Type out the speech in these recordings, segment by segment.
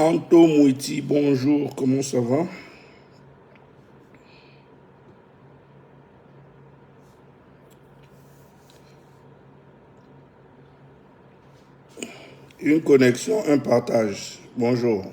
Anto Mouiti, bonjour, comment ça va? Une connexion, un partage. Bonjour.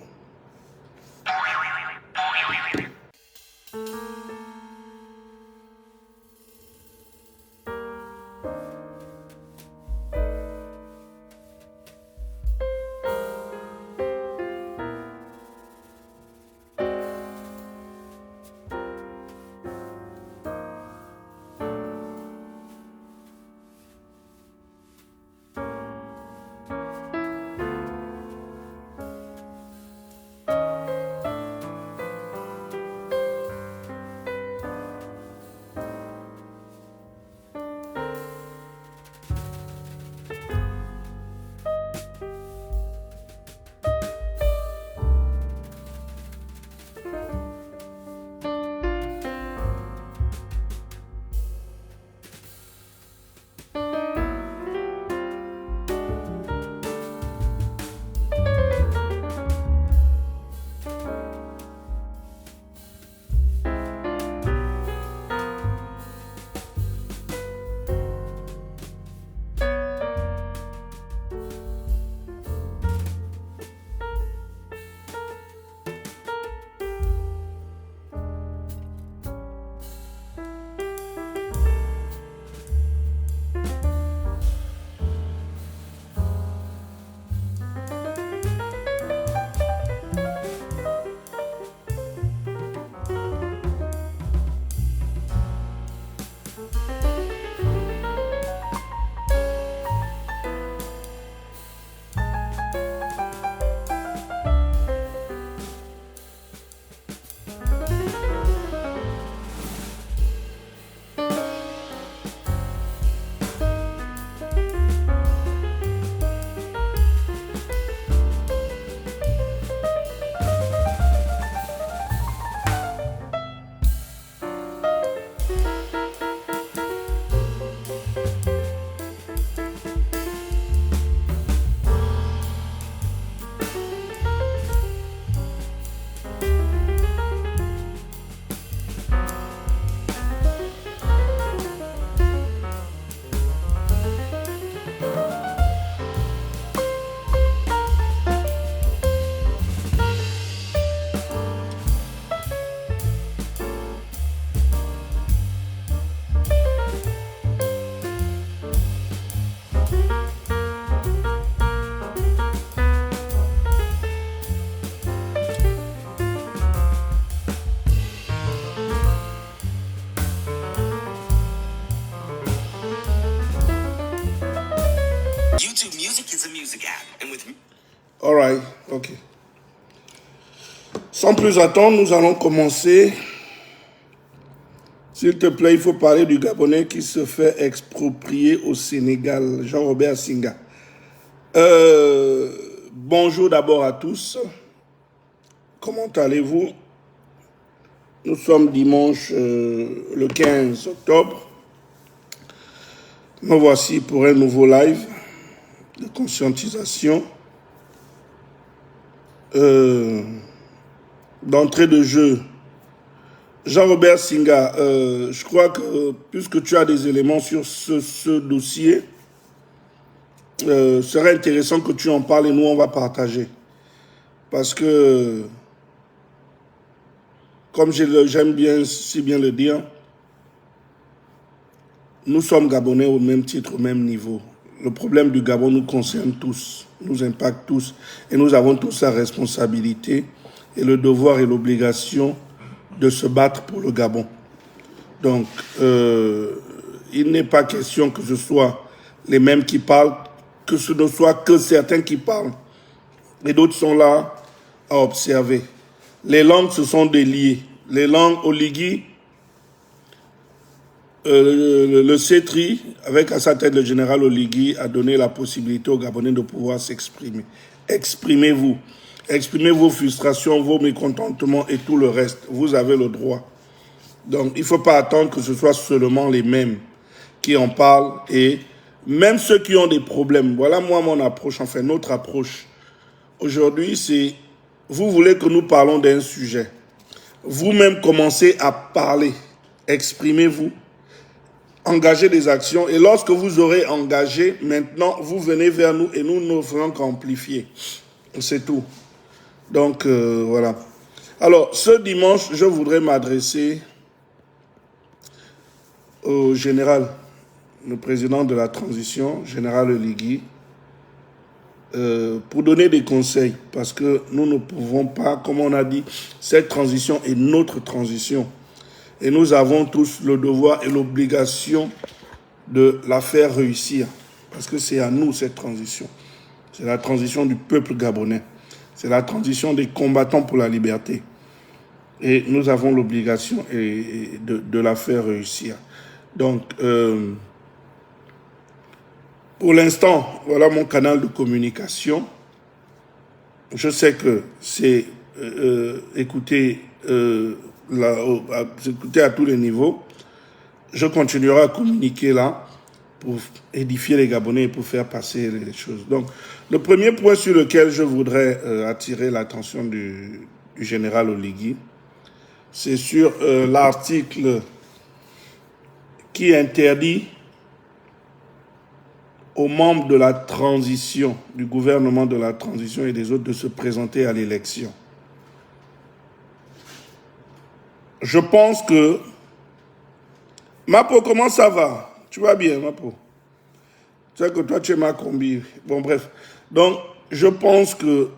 YouTube Music is a music app, and with All right, ok. Sans plus attendre, nous allons commencer. S'il te plaît, il faut parler du Gabonais qui se fait exproprier au Sénégal, Jean-Robert Singa. Bonjour d'abord à tous. Comment allez-vous? Nous sommes dimanche le 15 octobre. Me voici pour un nouveau live de conscientisation. D'entrée de jeu. Jean-Robert Singa, je crois que puisque tu as des éléments sur ce dossier, serait intéressant que tu en parles et nous on va partager. Parce que, comme j'aime bien si bien le dire, nous sommes Gabonais au même titre, au même niveau. Le problème du Gabon nous concerne tous, nous impacte tous, et nous avons tous la responsabilité et le devoir et l'obligation de se battre pour le Gabon. Donc, il n'est pas question que ce soit les mêmes qui parlent, que ce ne soit que certains qui parlent, et d'autres sont là à observer. Les langues se sont déliées. Les langues Oligui, le CETRI, avec à sa tête le général Oligui, a donné la possibilité aux Gabonais de pouvoir s'exprimer. Exprimez-vous. Exprimez vos frustrations, vos mécontentements et tout le reste. Vous avez le droit. Donc, il ne faut pas attendre que ce soit seulement les mêmes qui en parlent. Et même ceux qui ont des problèmes. Voilà moi mon approche, enfin notre approche. Aujourd'hui, c'est vous voulez que nous parlons d'un sujet. Vous-même commencez à parler, exprimez-vous, engagez des actions. Et lorsque vous aurez engagé, maintenant, vous venez vers nous et nous ne ferons qu'amplifier. C'est tout. Donc, voilà. Alors, ce dimanche, je voudrais m'adresser au général, le président de la transition, général Oligui, pour donner des conseils, parce que nous ne pouvons pas, comme on a dit, cette transition est notre transition. Et nous avons tous le devoir et l'obligation de la faire réussir, parce que c'est à nous cette transition. C'est la transition du peuple gabonais. C'est la transition des combattants pour la liberté. Et nous avons l'obligation de la faire réussir. Donc, pour l'instant, voilà mon canal de communication. Je sais que c'est écouter à tous les niveaux. Je continuerai à communiquer là pour édifier les Gabonais et pour faire passer les choses. Donc, le premier point sur lequel je voudrais attirer l'attention du général Oligui, c'est sur l'article qui interdit aux membres de la transition, du gouvernement de la transition et des autres de se présenter à l'élection. Je pense que... Mapo, comment ça va? Tu vas bien, Mapo? Tu sais que toi, tu es ma combi. Bon, bref. Donc, je pense que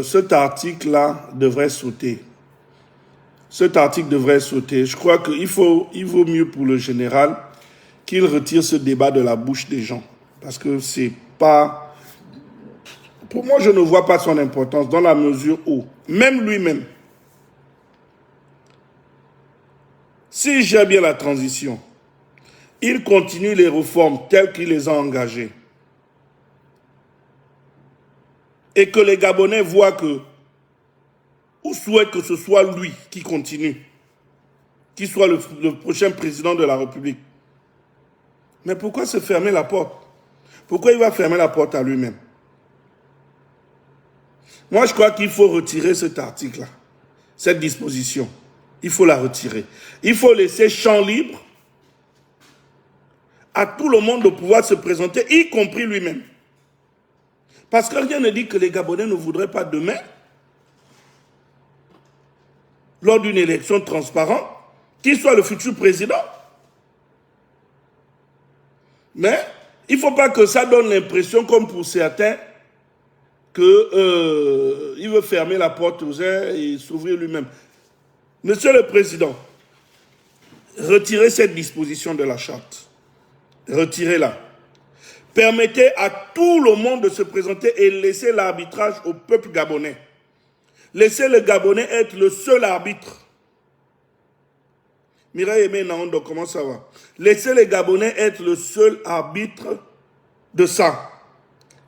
cet article-là devrait sauter. Cet article devrait sauter. Je crois qu'il vaut mieux pour le général qu'il retire ce débat de la bouche des gens. Parce que c'est pas... Pour moi, je ne vois pas son importance dans la mesure où, même lui-même, s'il gère bien la transition, il continue les réformes telles qu'il les a engagées. Et que les Gabonais voient que, ou souhaitent que ce soit lui qui continue, qui soit le prochain président de la République. Mais pourquoi se fermer la porte? Pourquoi il va fermer la porte à lui-même? Moi, je crois qu'il faut retirer cet article-là, cette disposition. Il faut la retirer. Il faut laisser champ libre à tout le monde de pouvoir se présenter, y compris lui-même. Parce que rien ne dit que les Gabonais ne voudraient pas demain, lors d'une élection transparente, qu'il soit le futur président. Mais il ne faut pas que ça donne l'impression, comme pour certains, qu'il veut fermer la porte aux uns et s'ouvrir lui-même. Monsieur le Président, retirez cette disposition de la charte. Retirez-la. Permettez à tout le monde de se présenter et laissez l'arbitrage au peuple gabonais. Laissez le Gabonais être le seul arbitre. Mireille Aimé Naondo, comment ça va? Laissez les Gabonais être le seul arbitre de ça.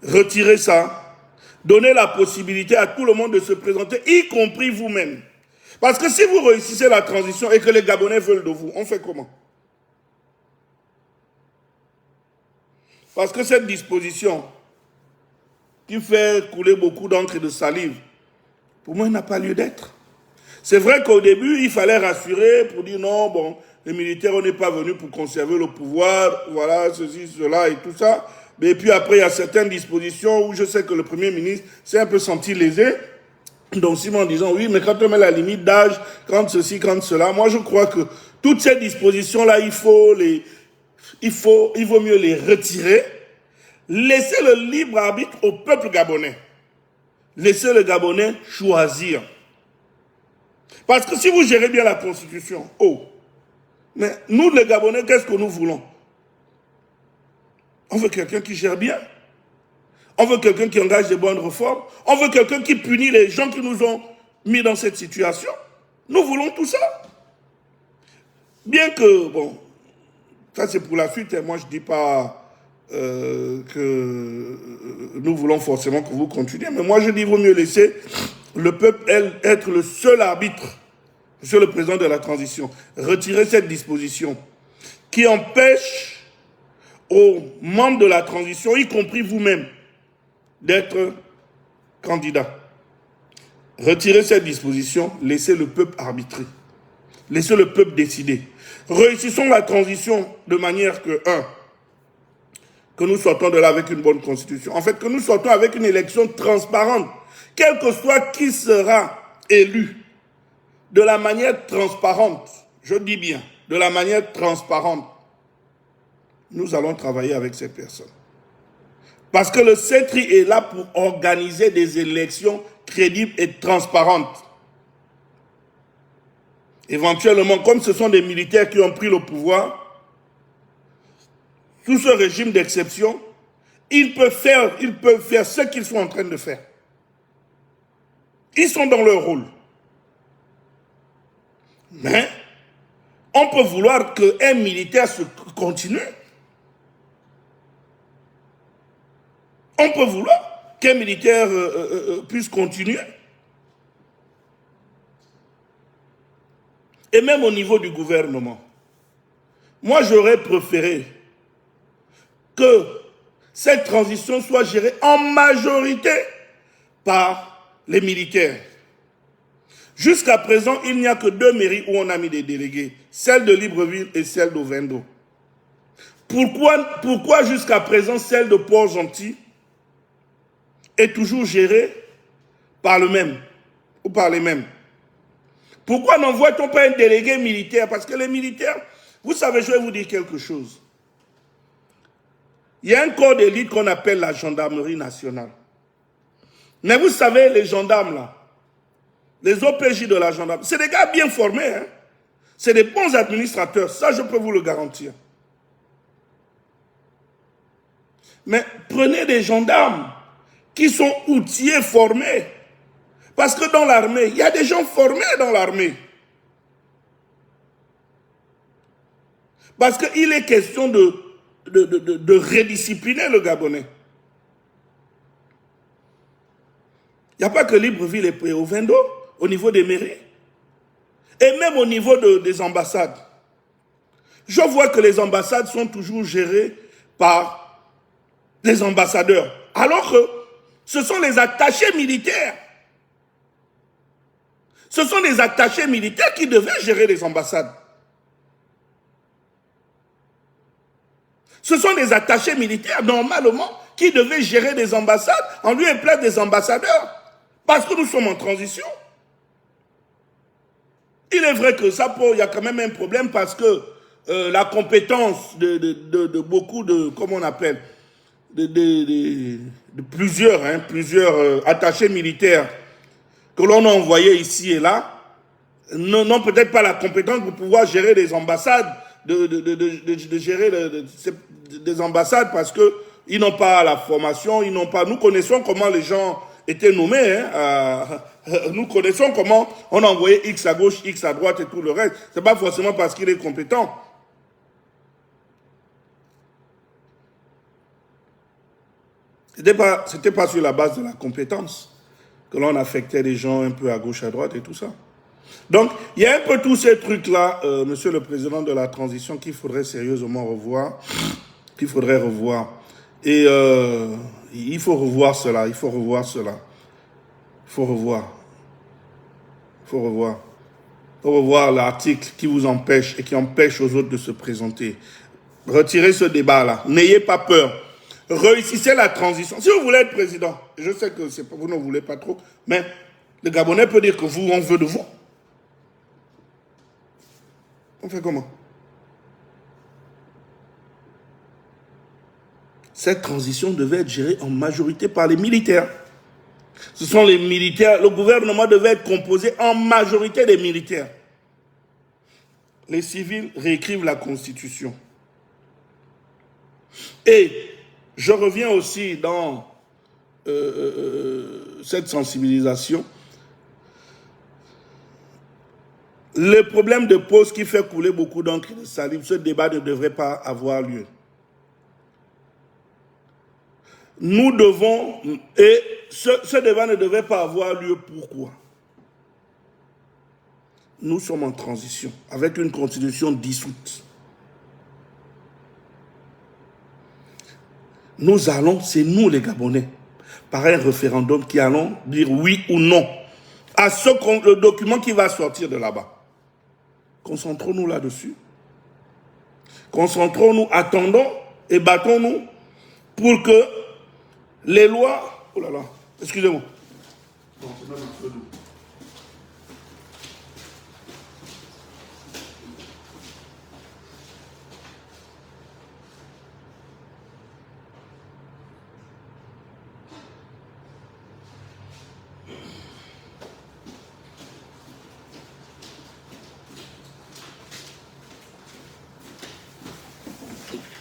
Retirez ça. Donnez la possibilité à tout le monde de se présenter, y compris vous-même. Parce que si vous réussissez la transition et que les Gabonais veulent de vous, on fait comment? Parce que cette disposition qui fait couler beaucoup d'encre et de salive, pour moi, elle n'a pas lieu d'être. C'est vrai qu'au début, il fallait rassurer pour dire non, bon, les militaires, on n'est pas venus pour conserver le pouvoir, voilà, ceci, cela et tout ça. Mais puis après, il y a certaines dispositions où je sais que le Premier ministre s'est un peu senti lésé. Donc, Simon en disant, oui, mais quand on met la limite d'âge, quand ceci, quand cela, moi je crois que toutes ces dispositions-là, il vaut mieux les retirer. Laissez le libre arbitre au peuple gabonais. Laissez le Gabonais choisir. Parce que si vous gérez bien la Constitution, mais nous les Gabonais, qu'est-ce que nous voulons? On veut quelqu'un qui gère bien. On veut quelqu'un qui engage des bonnes réformes. On veut quelqu'un qui punit les gens qui nous ont mis dans cette situation. Nous voulons tout ça. Bien que, bon, ça c'est pour la suite, et moi je ne dis pas que nous voulons forcément que vous continuiez, mais moi je dis qu'il vaut mieux laisser le peuple être le seul arbitre, monsieur le président de la transition. Retirer cette disposition qui empêche aux membres de la transition, y compris vous-même, d'être candidat. Retirez cette disposition, laissez le peuple arbitrer. Laissez le peuple décider. Réussissons la transition de manière que, que nous sortons de là avec une bonne constitution. En fait, que nous sortons avec une élection transparente. Quel que soit qui sera élu, de la manière transparente, je dis bien, de la manière transparente, nous allons travailler avec ces personnes. Parce que le CETRI est là pour organiser des élections crédibles et transparentes. Éventuellement, comme ce sont des militaires qui ont pris le pouvoir, sous ce régime d'exception, ils peuvent faire ce qu'ils sont en train de faire. Ils sont dans leur rôle. Mais on peut vouloir qu'un militaire se continue. On peut vouloir qu'un militaire puisse continuer. Et même au niveau du gouvernement. Moi, j'aurais préféré que cette transition soit gérée en majorité par les militaires. Jusqu'à présent, il n'y a que 2 mairies où on a mis des délégués, celle de Libreville et celle d'Ovendo. Pourquoi jusqu'à présent celle de Port-Gentil est toujours gérée par le même ou par les mêmes? Pourquoi n'envoie-t-on pas un délégué militaire? Parce que les militaires, vous savez, je vais vous dire quelque chose. Il y a un corps d'élite qu'on appelle la gendarmerie nationale. Mais vous savez, les gendarmes là, les OPJ de la gendarmerie, c'est des gars bien formés, hein? C'est des bons administrateurs, ça je peux vous le garantir. Mais prenez des gendarmes qui sont outillés, formés. Parce que dans l'armée, il y a des gens formés dans l'armée. Parce qu'il est question de rediscipliner le Gabonais. Il n'y a pas que Libreville et Ovendo, au niveau des mairies. Et même au niveau des ambassades. Je vois que les ambassades sont toujours gérées par les ambassadeurs. Alors que ce sont les attachés militaires. Ce sont les attachés militaires qui devaient gérer les ambassades. Ce sont les attachés militaires, normalement, qui devaient gérer des ambassades en lieu et place des ambassadeurs. Parce que nous sommes en transition. Il est vrai que ça, il y a quand même un problème parce que la compétence de beaucoup de, comment on appelle, de plusieurs attachés militaires que l'on a envoyés ici et là, n'ont peut-être pas la compétence pour pouvoir gérer des ambassades, de gérer des ambassades parce qu'ils n'ont pas la formation, ils n'ont pas... Nous connaissons comment les gens étaient nommés, hein, nous connaissons comment on a envoyé X à gauche, X à droite et tout le reste. C'est pas forcément parce qu'il est compétent. C'était pas sur la base de la compétence que l'on affectait des gens un peu à gauche, à droite et tout ça. Donc, il y a un peu tous ces trucs-là, monsieur le président de la transition, qu'il faudrait sérieusement revoir, qu'il faudrait revoir. Et il faut revoir cela, il faut revoir cela. Il faut revoir. Il faut revoir. Il faut revoir l'article qui vous empêche et qui empêche aux autres de se présenter. Retirez ce débat-là. N'ayez pas peur. Réussissez la transition. Si vous voulez être président, je sais que vous ne voulez pas trop, mais le Gabonais peut dire que vous, on veut de vous. On fait comment? Cette transition devait être gérée en majorité par les militaires. Ce sont les militaires, le gouvernement devait être composé en majorité des militaires. Les civils réécrivent la Constitution. Et je reviens aussi dans cette sensibilisation. Le problème de pause qui fait couler beaucoup d'encre et de salive, ce débat ne devrait pas avoir lieu. Nous devons, et ce débat ne devrait pas avoir lieu, pourquoi? Nous sommes en transition, avec une constitution dissoute. Nous allons, c'est nous les Gabonais, par un référendum qui allons dire oui ou non à le document qui va sortir de là-bas. Concentrons-nous là-dessus. Concentrons-nous, attendons et battons-nous pour que les lois... Oh là là, excusez-moi. Non, c'est même un peu doux.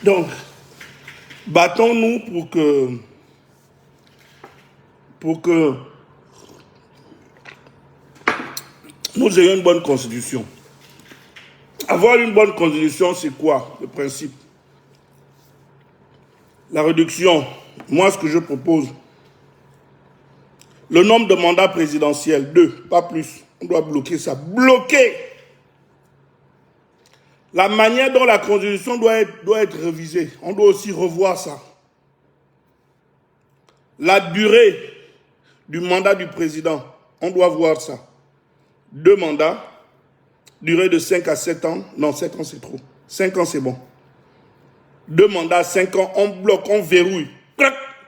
Donc, battons-nous pour que nous ayons une bonne constitution. Avoir une bonne constitution, c'est quoi le principe? La réduction. Moi, ce que je propose, le nombre de mandats présidentiels, 2, pas plus. On doit bloquer ça. Bloquer! La manière dont la Constitution doit être révisée, on doit aussi revoir ça. La durée du mandat du président, on doit voir ça. 2 mandats, durée de 5 à 7 ans. Non, 7 ans c'est trop. 5 ans c'est bon. 2 mandats, 5 ans, on bloque, on verrouille.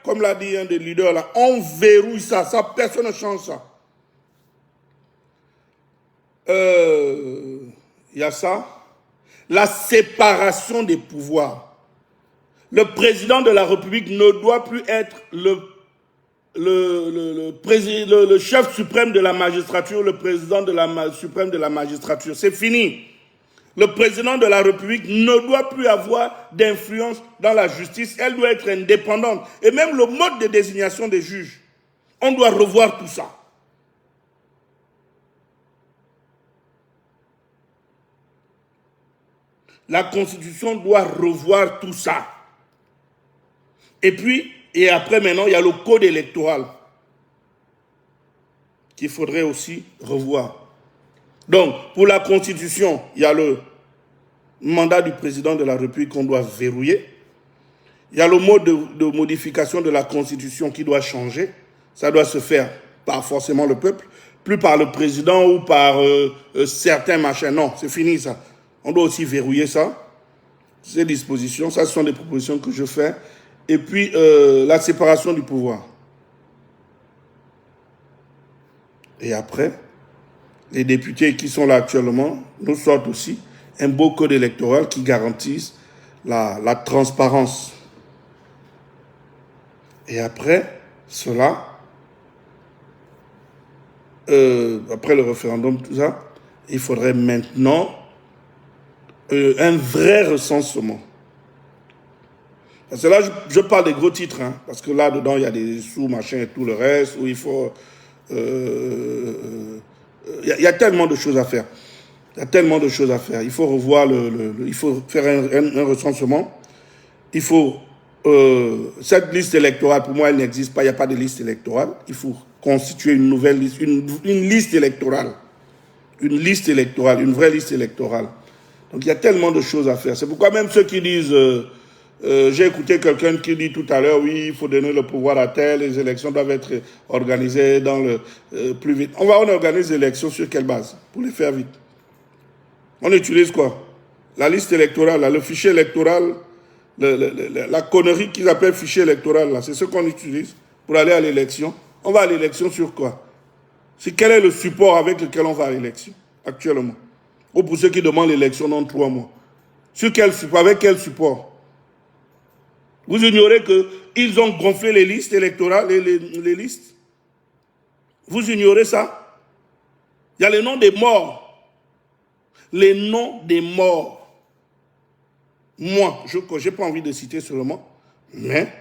Comme l'a dit un des leaders là, on verrouille ça, personne ne change ça. Il y a ça. La séparation des pouvoirs. Le président de la République ne doit plus être le chef suprême de la magistrature, le président suprême de la magistrature. C'est fini. Le président de la République ne doit plus avoir d'influence dans la justice. Elle doit être indépendante. Et même le mode de désignation des juges. On doit revoir tout ça. La Constitution doit revoir tout ça. Et après maintenant, il y a le code électoral qu'il faudrait aussi revoir. Donc, pour la Constitution, il y a le mandat du président de la République qu'on doit verrouiller. Il y a le mode de modification de la Constitution qui doit changer. Ça doit se faire par forcément le peuple, plus par le président ou par certains machins. Non, c'est fini ça. On doit aussi verrouiller ça. Ces dispositions, ça ce sont des propositions que je fais. Et puis, la séparation du pouvoir. Et après, les députés qui sont là actuellement nous sortent aussi un beau code électoral qui garantisse la transparence. Et après cela, après le référendum, tout ça, il faudrait maintenant un vrai recensement. Parce que là, je parle des gros titres, hein, parce que là-dedans, il y a des sous-machins et tout le reste, où il faut... il y a tellement de choses à faire. Il y a tellement de choses à faire. Il faut revoir il faut faire un recensement. Il faut... cette liste électorale, pour moi, elle n'existe pas. Il n'y a pas de liste électorale. Il faut constituer une nouvelle liste, une liste électorale. Une liste électorale, une vraie liste électorale. Donc, il y a tellement de choses à faire. C'est pourquoi même ceux qui disent... j'ai écouté quelqu'un qui dit tout à l'heure, oui, il faut donner le pouvoir à tel, les élections doivent être organisées dans plus vite. On organise les élections sur quelle base? Pour les faire vite. On utilise quoi? La liste électorale, là, le fichier électoral, la connerie qu'ils appellent fichier électoral, là, c'est ce qu'on utilise pour aller à l'élection. On va à l'élection sur quoi? Quel est le support avec lequel on va à l'élection actuellement? Ou pour ceux qui demandent l'élection dans 3 mois. Sur quel support? Avec quel support? Vous ignorez qu'ils ont gonflé les listes électorales, les listes. Vous ignorez ça? Il y a les noms des morts. Les noms des morts. Moi, je n'ai pas envie de citer seulement, mais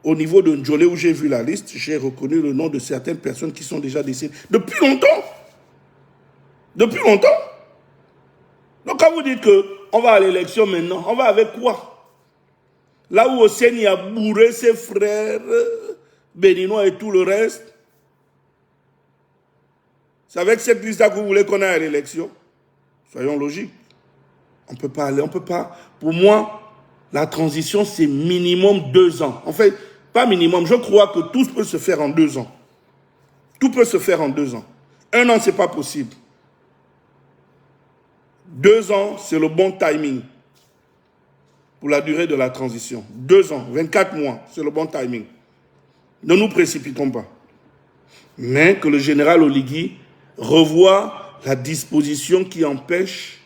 au niveau de Ndjolé où j'ai vu la liste, j'ai reconnu le nom de certaines personnes qui sont déjà décédées. Depuis longtemps. Depuis longtemps. Donc quand vous dites qu'on va à l'élection maintenant, on va avec quoi? Là où Hosseini a bourré ses frères béninois et tout le reste, c'est avec cette liste-là que vous voulez qu'on aille à l'élection? Soyons logiques. On ne peut pas aller, on ne peut pas. Pour moi, la transition, c'est minimum 2 ans. En fait, pas minimum, je crois que tout peut se faire en 2 ans. Tout peut se faire en 2 ans. 1 an, ce n'est pas possible. 2 ans, c'est le bon timing pour la durée de la transition. 2 ans, 24 mois, c'est le bon timing. Ne nous précipitons pas. Mais que le général Oligui revoie la disposition qui empêche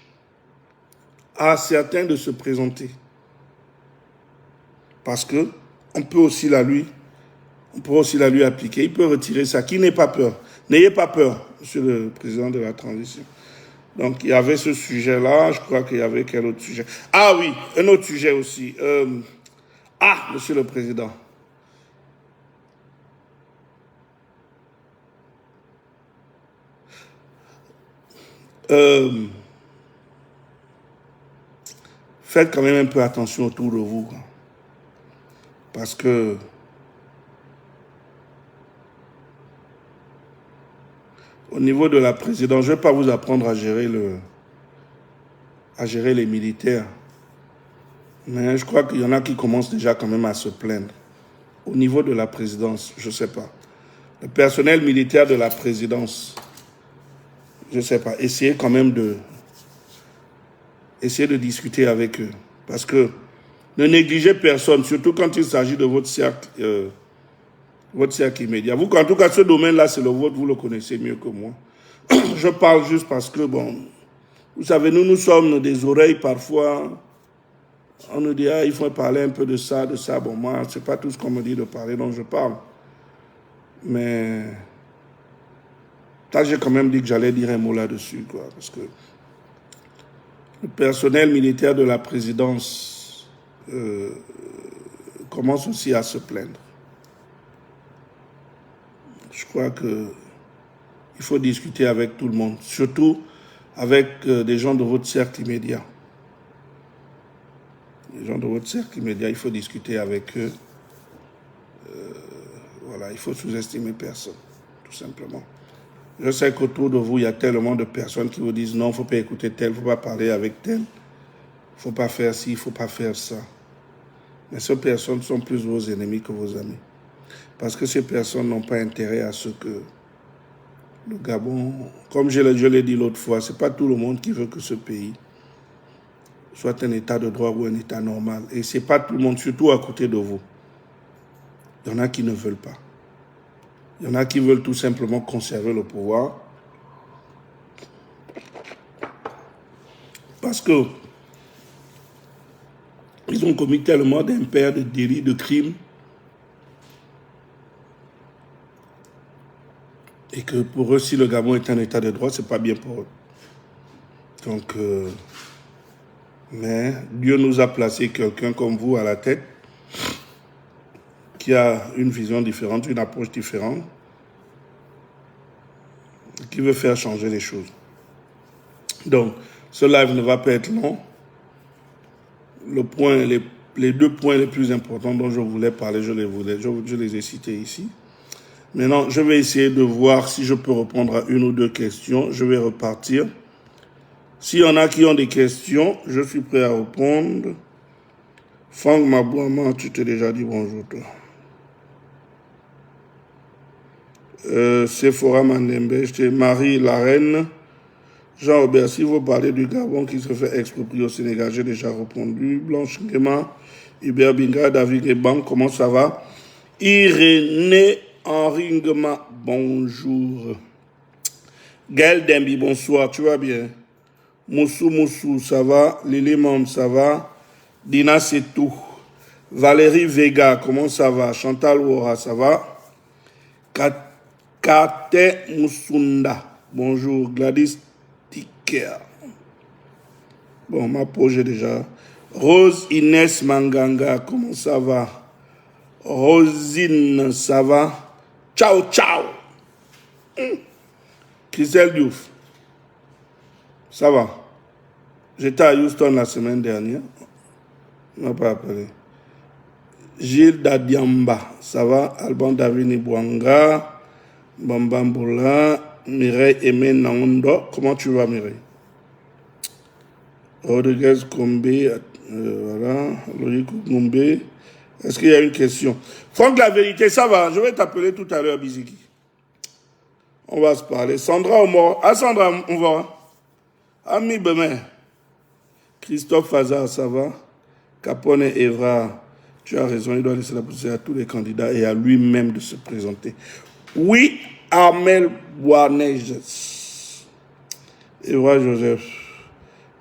à certains de se présenter. Parce que on peut aussi la lui appliquer. Il peut retirer ça. Qui n'ait pas peur. N'ayez pas peur, monsieur le président de la transition. Donc, il y avait ce sujet-là. Je crois qu'il y avait quel autre sujet? Ah oui, un autre sujet aussi. Monsieur le président. Faites quand même un peu attention autour de vous. Parce que au niveau de la présidence, je ne vais pas vous apprendre à gérer les militaires. Mais je crois qu'il y en a qui commencent déjà quand même à se plaindre. Au niveau de la présidence, je ne sais pas. Le personnel militaire de la présidence, je ne sais pas. Essayez quand même de discuter avec eux. Parce que ne négligez personne, surtout quand il s'agit de votre cercle immédiat. Vous, en tout cas, ce domaine-là, c'est le vôtre, vous le connaissez mieux que moi. Je parle juste parce que, bon, vous savez, nous sommes des oreilles parfois. On nous dit, il faut parler un peu de ça. Bon, moi, c'est pas tout ce qu'on me dit de parler dont je parle. Mais là, j'ai quand même dit que j'allais dire un mot là-dessus, quoi. Parce que le personnel militaire de la présidence commence aussi à se plaindre. Je crois qu'il faut discuter avec tout le monde, surtout avec des gens de votre cercle immédiat. Les gens de votre cercle immédiat, il faut discuter avec eux. Voilà, il faut sous-estimer personne, tout simplement. Je sais qu'autour de vous, il y a tellement de personnes qui vous disent non, il ne faut pas écouter tel, il ne faut pas parler avec tel, il ne faut pas faire ci, il ne faut pas faire ça. Mais ces personnes sont plus vos ennemis que vos amis. Parce que ces personnes n'ont pas intérêt à ce que le Gabon, comme je l'ai dit l'autre fois, ce n'est pas tout le monde qui veut que ce pays soit un état de droit ou un état normal. Et ce n'est pas tout le monde, surtout à côté de vous. Il y en a qui ne veulent pas. Il y en a qui veulent tout simplement conserver le pouvoir. Parce que ils ont commis tellement d'impairs, de délits, de crimes. Et que pour eux, si le Gabon est un état de droit, ce n'est pas bien pour eux. Donc, mais Dieu nous a placé quelqu'un comme vous à la tête, qui a une vision différente, une approche différente, qui veut faire changer les choses. Donc, ce live ne va pas être long. Les 2 points les plus importants dont je voulais parler, je les ai cités ici. Maintenant, je vais essayer de voir si je peux répondre à 1 ou 2 questions. Je vais repartir. S'il y en a qui ont des questions, je suis prêt à répondre. Franck Mabouama, tu t'es déjà dit bonjour, toi. Sephora Mandembe, Marie la Reine. Jean-Robert, si vous parlez du Gabon qui se fait exproprier au Sénégal, j'ai déjà répondu. Blanche Ngema, Hubert Binga, David Eban, comment ça va? Irénée Henri Ngema, bonjour. Gaël Dembi, bonsoir, tu vas bien? Moussou, ça va? Lili Mam, ça va? Dina, c'est tout. Valérie Vega, comment ça va? Chantal Wora, ça va? Kate Moussunda, bonjour. Gladys Ticker. Bon, ma projet déjà. Rose Inès Manganga, comment ça va? Rosine, ça va? Ciao. Christelle Diouf, ça va? J'étais à Houston la semaine dernière. On m'a pas appelé. Gilles Dadiamba, ça va? Alban David Nibouanga, Bambamboula, Mireille Aimé Naondo. Comment tu vas, Mireille? Rodriguez Kombe, voilà. Loïc Gombe. Est-ce qu'il y a une question? Franck, la vérité, ça va. Je vais t'appeler tout à l'heure, Biziki. On va se parler. Sandra Omor. Ah, Sandra, on va. Ami Bemé. Christophe Fazard, ça va? Capone Evra, tu as raison, il doit laisser la possibilité à tous les candidats et à lui-même de se présenter. Oui, Armel Boaneges. Evra Joseph.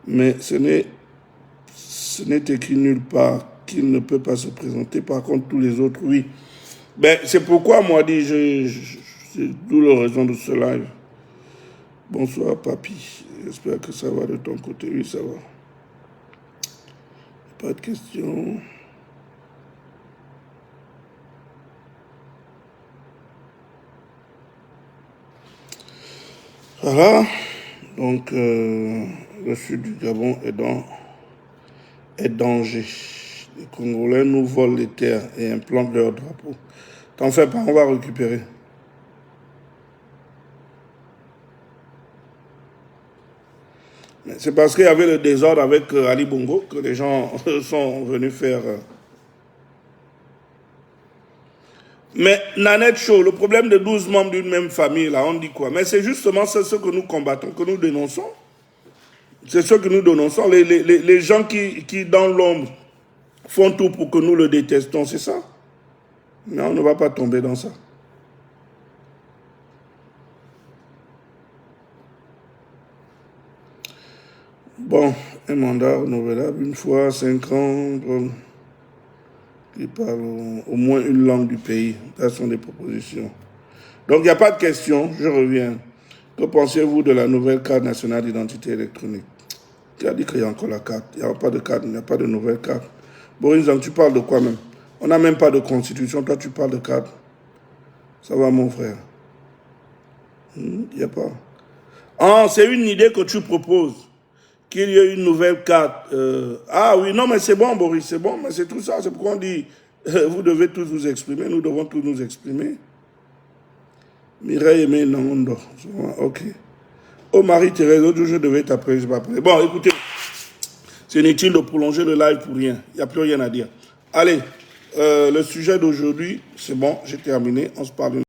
Mais ce n'est écrit nulle part qu'il ne peut pas se présenter. Par contre, tous les autres, oui. Ben, c'est pourquoi moi, c'est d'où la raison de ce live. Bonsoir, papy. J'espère que ça va de ton côté. Oui, ça va. Pas de questions. Voilà. Donc, le sud du Gabon est danger. Les Congolais nous volent les terres et implantent leurs drapeaux. T'en fais pas, on va récupérer. C'est parce qu'il y avait le désordre avec Ali Bongo que les gens sont venus faire. Mais Nanette Show, le problème de 12 membres d'une même famille, là, on dit quoi? Mais c'est justement ce que nous combattons, que nous dénonçons. C'est ce que nous dénonçons. Les gens qui, dans l'ombre, font tout pour que nous le détestons, c'est ça? Non, on ne va pas tomber dans ça. Bon, un mandat renouvelable une fois, 5 ans, qui parle au moins une langue du pays. Ce sont des propositions. Donc, il n'y a pas de question, je reviens. Que pensez-vous de la nouvelle carte nationale d'identité électronique? Qui a dit qu'il y a encore la carte? Il n'y a pas de carte, il n'y a pas de nouvelle carte. Boris, tu parles de quoi même? On n'a même pas de constitution, toi tu parles de carte. Ça va mon frère? Il n'y a pas. Ah, c'est une idée que tu proposes. Qu'il y ait une nouvelle carte. Ah oui, non mais c'est bon Boris, c'est bon, mais c'est tout ça. C'est pourquoi on dit, vous devez tous vous exprimer, nous devons tous nous exprimer. Mireille Aimé Nangondo. Ok. Oh Marie-Thérèse, l'autre jour je devais t'appeler, je m'appelle. Bon, écoutez, c'est inutile de prolonger le live pour rien. Il n'y a plus rien à dire. Allez, le sujet d'aujourd'hui, c'est bon, j'ai terminé. On se parle.